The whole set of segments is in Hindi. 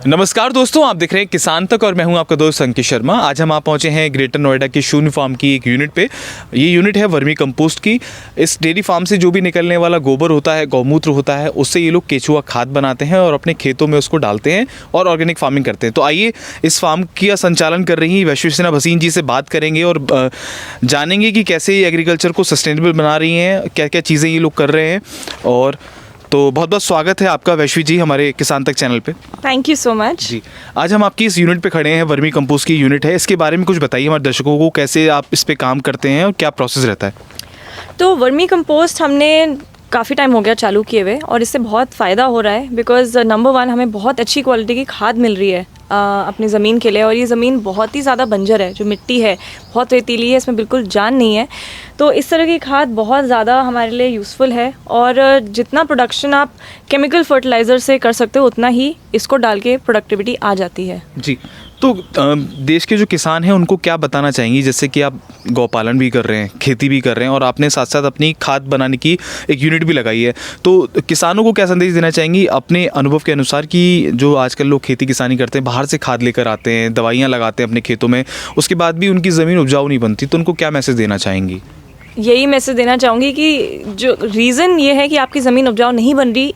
नमस्कार दोस्तों, आप देख रहे हैं किसान तक और मैं हूं आपका दोस्त अंकित शर्मा। आज हम पहुंचे हैं ग्रेटर नोएडा की शून्य फार्म की एक यूनिट पे। ये यूनिट है वर्मी कंपोस्ट की। इस डेयरी फार्म से जो भी निकलने वाला गोबर होता है, गौमूत्र होता है, उससे ये लोग केचुआ खाद बनाते हैं और अपने खेतों में उसको डालते हैं और ऑर्गेनिक फार्मिंग करते हैं। तो आइए इस फार्म का संचालन कर रही वैश्विक भसीन जी से बात करेंगे और जानेंगे कि कैसे ये एग्रीकल्चर को सस्टेनेबल बना रही हैं, क्या क्या चीज़ें ये लोग कर रहे हैं। और तो बहुत बहुत स्वागत है आपका वैश्वी जी हमारे किसान तक चैनल पे। थैंक यू सो मच जी। आज हम आपकी इस यूनिट पे खड़े हैं, वर्मी कंपोस्ट की यूनिट है। इसके बारे में कुछ बताइए हमारे दर्शकों को, कैसे आप इस पे काम करते हैं और क्या प्रोसेस रहता है। तो वर्मी कंपोस्ट हमने काफ़ी टाइम हो गया चालू किए हुए और इससे बहुत फ़ायदा हो रहा है। बिकॉज़ नंबर 1 हमें बहुत अच्छी क्वालिटी की खाद मिल रही है अपनी ज़मीन के लिए। और ये ज़मीन बहुत ही ज़्यादा बंजर है, जो मिट्टी है बहुत रेतीली है, इसमें बिल्कुल जान नहीं है। तो इस तरह की खाद बहुत ज़्यादा हमारे लिए यूज़फुल है। और जितना प्रोडक्शन आप केमिकल फर्टिलाइज़र से कर सकते हो, उतना ही इसको डाल के प्रोडक्टिविटी आ जाती है। जी। तो देश के जो किसान हैं उनको क्या बताना चाहेंगी, जैसे कि आप गौपालन भी कर रहे हैं, खेती भी कर रहे हैं और आपने साथ साथ अपनी खाद बनाने की एक यूनिट भी लगाई है, तो किसानों को क्या संदेश देना चाहेंगी अपने अनुभव के अनुसार कि जो आजकल लोग खेती किसानी करते हैं, बाहर से खाद लेकर आते हैं, दवाइयाँ लगाते हैं अपने खेतों में, उसके बाद भी उनकी ज़मीन उपजाऊ नहीं बनती, तो उनको क्या मैसेज देना चाहेंगी? यही मैसेज देना चाहूँगी कि जो रीज़न ये है कि आपकी ज़मीन उपजाऊ नहीं बन रही,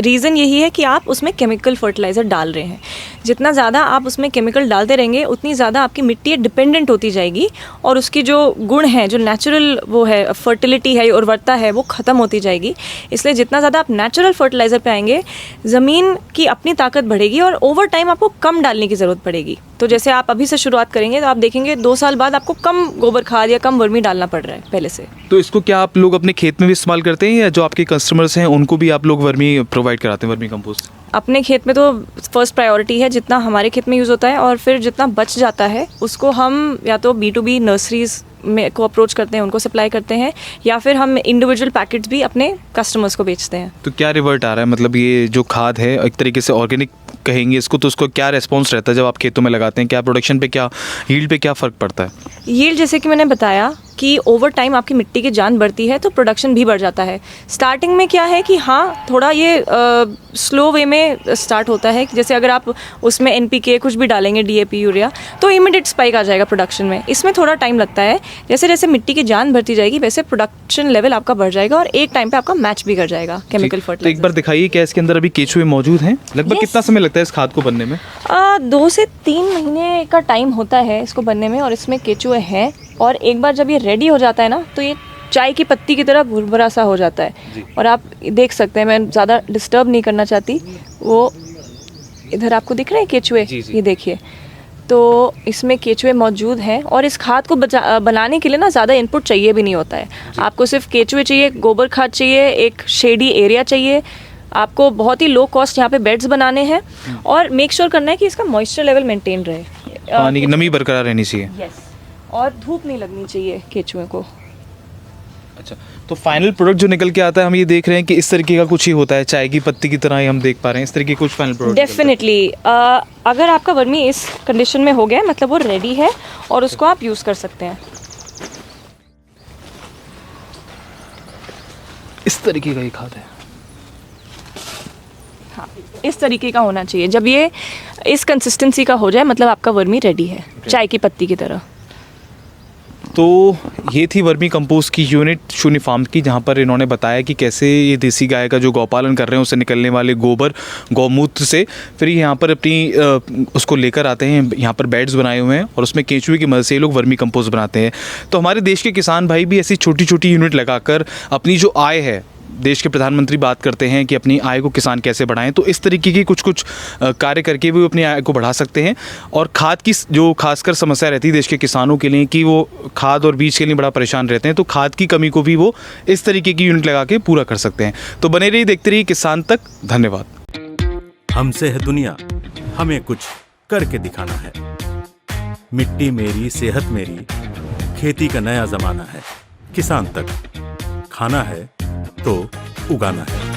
रीज़न यही है कि आप उसमें केमिकल फर्टिलाइज़र डाल रहे हैं। जितना ज़्यादा आप उसमें केमिकल डालते रहेंगे, उतनी ज़्यादा आपकी मिट्टी डिपेंडेंट होती जाएगी और उसकी जो गुण है, जो नेचुरल वो है, फर्टिलिटी है, उर्वरता है, वो ख़त्म होती जाएगी। इसलिए जितना ज़्यादा आप नेचुरल फर्टिलाइज़र पे आएंगे, ज़मीन की अपनी ताकत बढ़ेगी और ओवर टाइम आपको कम डालने की ज़रूरत पड़ेगी। तो जैसे आप अभी से शुरुआत करेंगे तो आप देखेंगे 2 साल बाद आपको कम गोबर खाद या कम वर्मी डालना पड़ रहा है पहले से। तो इसको क्या आप लोग अपने खेत में भी इस्तेमाल करते हैं या जो आपके कस्टमर्स हैं उनको भी आप लोग वर्मी प्रोवाइड कराते हैं, वर्मी कंपोस्ट? अपने खेत में तो फर्स्ट प्रायोरिटी है, जितना हमारे खेत में यूज़ होता है, और फिर जितना बच जाता है उसको हम या तो B2B नर्सरीज़ में को अप्रोच करते हैं, उनको सप्लाई करते हैं, या फिर हम इंडिविजुअल पैकेट्स भी अपने कस्टमर्स को बेचते हैं। तो क्या रिवर्ट आ रहा है, मतलब ये जो खाद है एक तरीके से ऑर्गेनिक कहेंगे इसको, तो उसको क्या रेस्पॉन्स रहता है जब आप खेतों में लगाते हैं? क्या प्रोडक्शन पे, क्या यील्ड पे क्या फ़र्क पड़ता है? यील्ड जैसे कि मैंने बताया कि ओवर टाइम आपकी मिट्टी की जान बढ़ती है तो प्रोडक्शन भी बढ़ जाता है। स्टार्टिंग में क्या है कि हाँ, थोड़ा ये स्लो वे में स्टार्ट होता है कि जैसे अगर आप उसमें NPK कुछ भी डालेंगे, DAP, यूरिया, तो इमीडिएट स्पाइक आ जाएगा प्रोडक्शन में। इसमें थोड़ा टाइम लगता है। जैसे जैसे मिट्टी की जान बढ़ती जाएगी वैसे प्रोडक्शन लेवल आपका बढ़ जाएगा और एक टाइम पे आपका मैच भी कर जाएगा केमिकल तो फर्टिलाइजर। एक बार दिखाइए, क्या इसके अंदर अभी केचुए मौजूद हैं? लगभग कितना समय लगता है इस खाद को बनने में? 2 से 3 महीने का टाइम होता है इसको बनने में। और इसमें केचुए हैं और एक बार जब ये रेडी हो जाता है ना, तो ये चाय की पत्ती की तरह भुरभुरा सा हो जाता है। और आप देख सकते हैं, मैं ज़्यादा डिस्टर्ब नहीं करना चाहती, वो इधर आपको दिख रहे हैं केचुए, ये देखिए। तो इसमें केचुए मौजूद हैं और इस खाद को बनाने के लिए ना ज़्यादा इनपुट चाहिए भी नहीं होता है। आपको सिर्फ केचुए चाहिए, गोबर खाद चाहिए, एक शेडी एरिया चाहिए, आपको बहुत ही लो कॉस्ट यहाँ पे बेड्स बनाने हैं और मेक श्योर करना है कि इसका मॉइस्चर लेवल मेंटेन रहे, पानी की नमी बरकरार रहनी चाहिए। यस, और धूप नहीं लगनी चाहिए केचुए को। अच्छा, तो फाइनल प्रोडक्ट जो निकल के आता है, हम ये देख रहे हैं कि इस तरीके का कुछ ही होता है, चाय की पत्ती की तरह ही हम देख पा रहे हैं। इस तरीके के कुछ फाइनल प्रोडक्ट डेफिनेटली अगर आपका वर्मी इस कंडीशन में हो गया है, मतलब वो रेडी है और उसको आप यूज़ कर सकते हैं। इस तरीके का ही खाद है। हाँ, इस तरीके का होना चाहिए। जब ये इस कंसिस्टेंसी का हो जाए, मतलब आपका वर्मी रेडी है, चाय की पत्ती की तरह। तो ये थी वर्मी कंपोस्ट की यूनिट शून्य फार्म की, जहाँ पर इन्होंने बताया कि कैसे ये देसी गाय का जो गौपालन कर रहे हैं उससे निकलने वाले गोबर, गौमूत्र से फिर यहाँ पर अपनी उसको लेकर आते हैं। यहाँ पर बेड्स बनाए हुए हैं और उसमें केंचुए की मदद से ये लोग वर्मी कंपोस्ट बनाते हैं। तो हमारे देश के किसान भाई भी ऐसी छोटी छोटी यूनिट लगाकर अपनी जो आय है, देश के प्रधानमंत्री बात करते हैं कि अपनी आय को किसान कैसे बढ़ाएं, तो इस तरीके की कुछ कुछ कार्य करके भी अपनी आय को बढ़ा सकते हैं। और खाद की जो खासकर समस्या रहती है देश के किसानों के लिए कि वो खाद और बीज के लिए बड़ा परेशान रहते हैं, तो खाद की कमी को भी वो इस तरीके की यूनिट लगा के पूरा कर सकते हैं। तो बने रहिए, देखते रहिए किसान तक। धन्यवाद। हमसे है दुनिया, हमें कुछ करके दिखाना है। मिट्टी मेरी, सेहत मेरी, खेती का नया जमाना है। किसान तक, खाना है तो उगाना है।